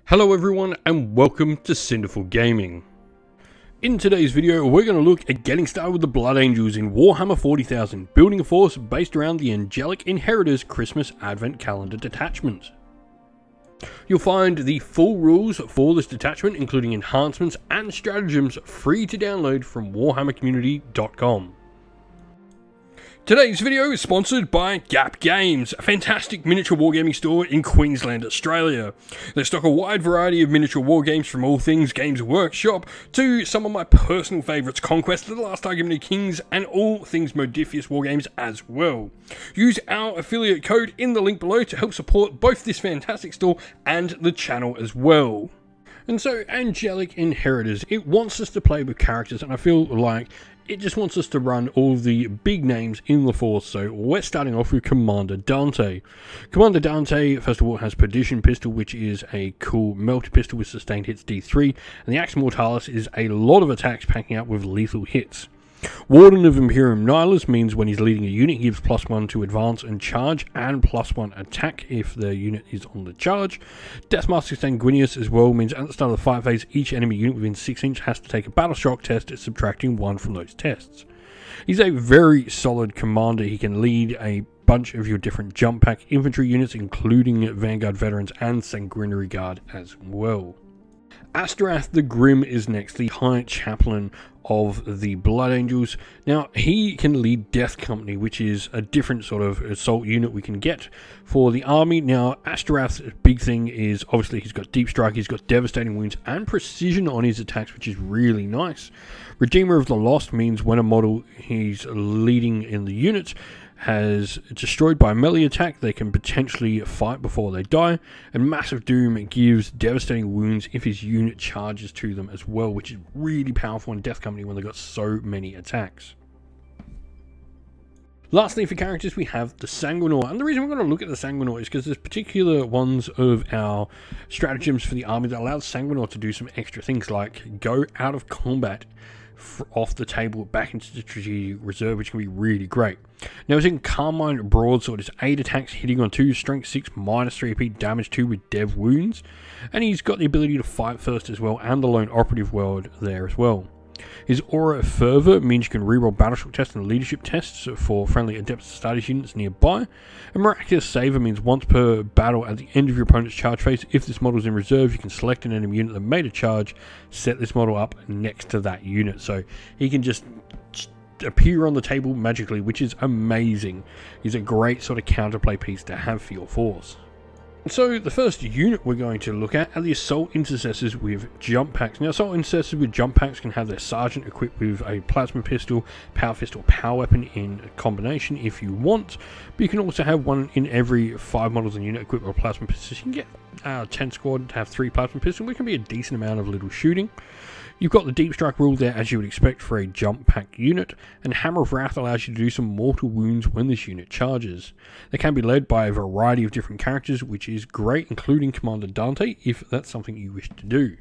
Hello everyone and welcome to Cinderful Gaming. In today's video we're going to look at getting started with the Blood Angels in Warhammer 40,000, building a force based around the Angelic Inheritors Christmas Advent Calendar detachment. You'll find the full rules for this detachment, including enhancements and stratagems, free to download from warhammercommunity.com. Today's video is sponsored by Gap Games, a fantastic miniature wargaming store in Queensland, Australia. They stock a wide variety of miniature wargames, from all things Games Workshop to some of my personal favourites, Conquest of the Last Argument of Kings, and all things Modifius wargames as well. Use our affiliate code in the link below to help support both this fantastic store and the channel as well. And so, Angelic Inheritors, it wants us to play with characters, and I feel like it just wants us to run all the big names in the force. So we're starting off with Commander Dante. Commander Dante, first of all, has Perdition Pistol, which is a cool melter pistol with sustained hits D3, and the Axe Mortalis is a lot of attacks packing out with lethal hits. Warden of Imperium Nihilus means when he's leading a unit, he gives +1 to advance and charge, and +1 attack if the unit is on the charge. Deathmaster Sanguinius as well means at the start of the fight phase, each enemy unit within 6 inches has to take a battle shock test, subtracting 1 from those tests. He's a very solid commander. He can lead a bunch of your different jump pack infantry units, including Vanguard Veterans and Sanguinary Guard as well. Astorath the Grim is next, the High Chaplain of the Blood Angels. Now, he can lead Death Company, which is a different sort of assault unit we can get for the army. Now, Astorath's big thing is, obviously, he's got Deep Strike, he's got Devastating Wounds, and Precision on his attacks, which is really nice. Redeemer of the Lost means when a model he's leading in the unit has destroyed by a melee attack, they can potentially fight before they die, and Massive Doom gives Devastating Wounds if his unit charges to them as well, which is really powerful in Death Company when they've got so many attacks. Lastly, for characters, we have the Sanguino, and the reason we're going to look at the Sanguino is because there's particular ones of our stratagems for the army that allow Sanguino to do some extra things, like go out of combat off the table back into the strategic reserve, which can be really great. Now, he's in Carmine Broadsword. It's 8 attacks, hitting on 2, strength 6, -3 AP, damage 2 with dev wounds, and he's got the ability to fight first as well, and the lone operative world there as well. His Aura of Fervor means you can reroll battleshock tests and leadership tests for friendly Adeptus Astartes units nearby. And Miraculous Saver means once per battle at the end of your opponent's charge phase, if this model is in reserve, you can select an enemy unit that made a charge, set this model up next to that unit. So he can just appear on the table magically, which is amazing. He's a great sort of counterplay piece to have for your force. So the first unit we're going to look at are the Assault Intercessors with jump packs. Now, Assault Intercessors with jump packs can have their Sergeant equipped with a Plasma Pistol, Power Fist, or Power Weapon in combination if you want, but you can also have one in every 5 models in unit equipped with a Plasma Pistol. You can get 10 squad to have 3 Plasma Pistols, which can be a decent amount of little shooting. You've got the Deep Strike rule there, as you would expect for a jump pack unit, and Hammer of Wrath allows you to do some mortal wounds when this unit charges. They can be led by a variety of different characters, which is great, including Commander Dante, if that's something you wish to do.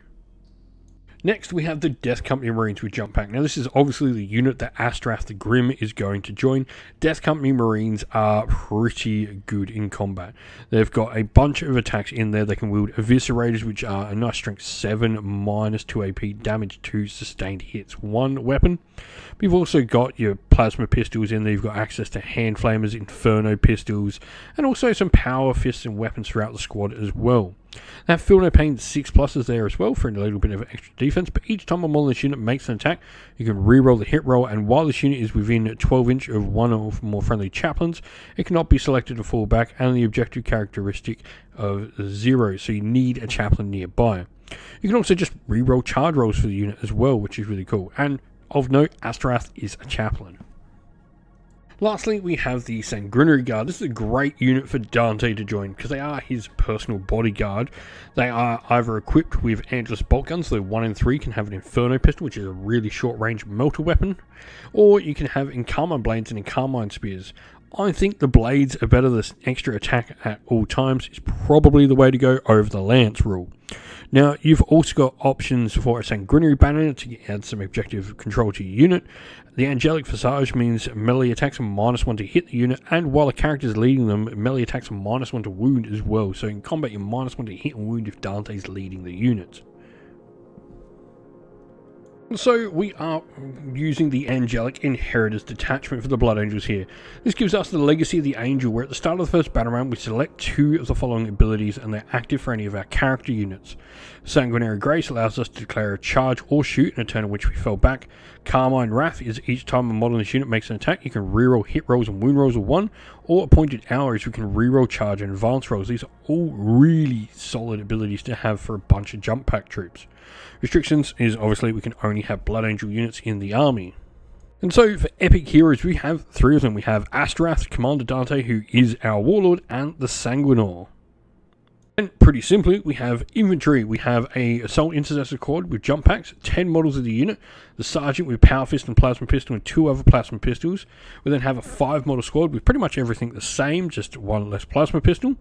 Next, we have the Death Company Marines with jump pack. Now, this is obviously the unit that Astorath the Grim is going to join. Death Company Marines are pretty good in combat. They've got a bunch of attacks in there. They can wield Eviscerators, which are a nice strength 7, -2 AP, damage 2, sustained hits 1 weapon. But you've also got your Plasma Pistols in there. You've got access to Hand Flamers, Inferno Pistols, and also some Power Fists and weapons throughout the squad as well. They have Feel No Pain 6+ there as well for a little bit of extra defense, but each time a model in this unit makes an attack, you can reroll the hit roll, and while this unit is within 12 inch of one or more friendly chaplains, it cannot be selected to fall back, and the objective characteristic of 0, so you need a chaplain nearby. You can also just reroll charge rolls for the unit as well, which is really cool, and of note, Astorath is a chaplain. Lastly, we have the Sanguinary Guard. This is a great unit for Dante to join because they are his personal bodyguard. They are either equipped with Angelus bolt guns, so 1 in 3 can have an Inferno Pistol, which is a really short-range melter weapon, or you can have Encarmine Blades and Encarmine Spears. I think the blades are better. This extra attack at all times is probably the way to go over the Lance rule. Now, you've also got options for a Sanguinary banner to add some objective control to your unit. The Angelic Visage means melee attacks are -1 to hit the unit, and while the character is leading them, melee attacks are -1 to wound as well. So in combat, you're -1 to hit and wound if Dante's leading the unit. So we are using the Angelic Inheritors detachment for the Blood Angels here. This gives us the Legacy of the Angel, where at the start of the first battle round we select 2 of the following abilities and they're active for any of our character units. Sanguinary Grace allows us to declare a charge or shoot in a turn in which we fell back. Carmine Wrath is each time a model in this unit makes an attack, you can reroll hit rolls and wound rolls of 1, or Appointed Hour is we can reroll charge and advance rolls. These are all really solid abilities to have for a bunch of jump pack troops. Restrictions is obviously we can only have Blood Angel units in the army. And so for epic heroes we have 3 of them. We have Astorath, Commander Dante, who is our warlord, and the Sanguino. And pretty simply, we have infantry. We have a Assault Intercessor squad with jump packs, 10 models of the unit, the Sergeant with Power Fist and Plasma Pistol and 2 other Plasma Pistols. We then have a 5 model squad with pretty much everything the same, just 1 less Plasma Pistol.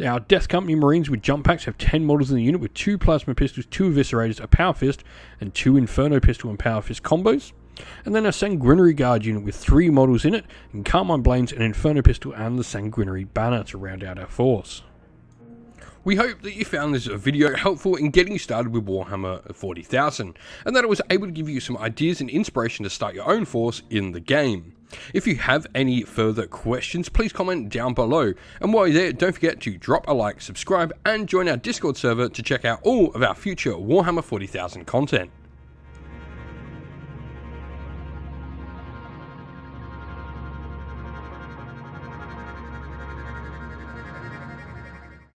Our Death Company Marines with jump packs have 10 models in the unit with 2 Plasma Pistols, 2 Eviscerators, a Power Fist, and 2 Inferno Pistol and Power Fist combos. And then a Sanguinary Guard unit with 3 models in it, and Carmine Blades, an Inferno Pistol, and the Sanguinary Banner to round out our force. We hope that you found this video helpful in getting started with Warhammer 40,000, and that it was able to give you some ideas and inspiration to start your own force in the game. If you have any further questions, please comment down below, and while you're there, don't forget to drop a like, subscribe, and join our Discord server to check out all of our future Warhammer 40,000 content.